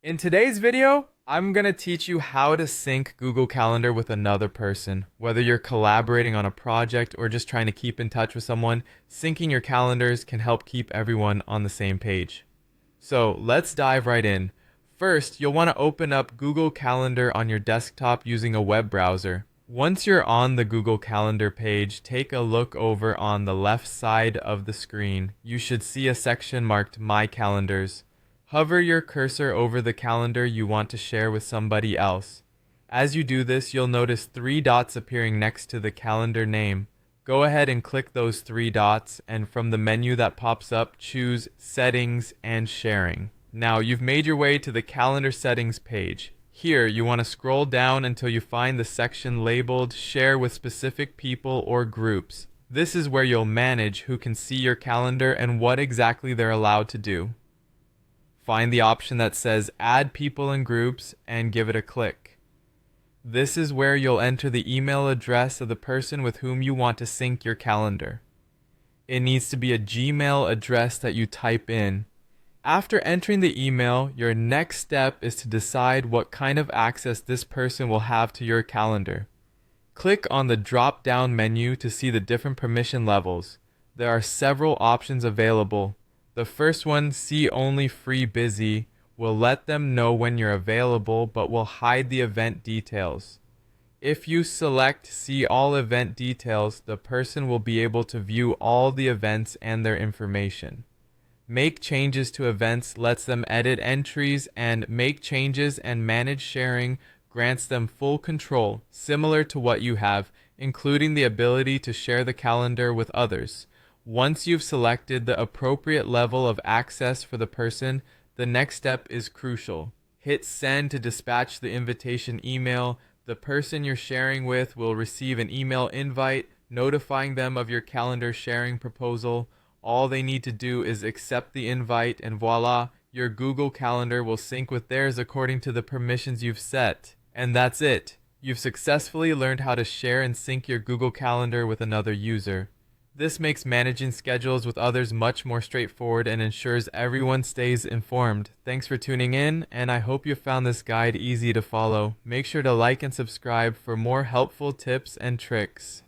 In today's video, I'm going to teach you how to sync Google Calendar with another person. Whether you're collaborating on a project or just trying to keep in touch with someone, syncing your calendars can help keep everyone on the same page. So let's dive right in. First, you'll want to open up Google Calendar on your desktop using a web browser. Once you're on the Google Calendar page, take a look over on the left side of the screen. You should see a section marked My Calendars. Hover your cursor over the calendar you want to share with somebody else. As you do this, you'll notice three dots appearing next to the calendar name. Go ahead and click those three dots, and from the menu that pops up, choose Settings and Sharing. Now you've made your way to the calendar settings page. Here, you want to scroll down until you find the section labeled Share with Specific People or Groups. This is where you'll manage who can see your calendar and what exactly they're allowed to do. Find the option that says Add People and Groups and give it a click. This is where you'll enter the email address of the person with whom you want to sync your calendar. It needs to be a Gmail address that you type in. After entering the email, your next step is to decide what kind of access this person will have to your calendar. Click on the drop-down menu to see the different permission levels. There are several options available. The first one, See Only Free Busy, will let them know when you're available but will hide the event details. If you select See All Event Details, the person will be able to view all the events and their information. Make Changes to Events lets them edit entries, and Make Changes and Manage Sharing grants them full control, similar to what you have, including the ability to share the calendar with others. Once you've selected the appropriate level of access for the person, the next step is crucial. Hit Send to dispatch the invitation email. The person you're sharing with will receive an email invite notifying them of your calendar sharing proposal. All they need to do is accept the invite, and voila, your Google Calendar will sync with theirs according to the permissions you've set. And that's it. You've successfully learned how to share and sync your Google Calendar with another user. This makes managing schedules with others much more straightforward and ensures everyone stays informed. Thanks for tuning in, and I hope you found this guide easy to follow. Make sure to like and subscribe for more helpful tips and tricks.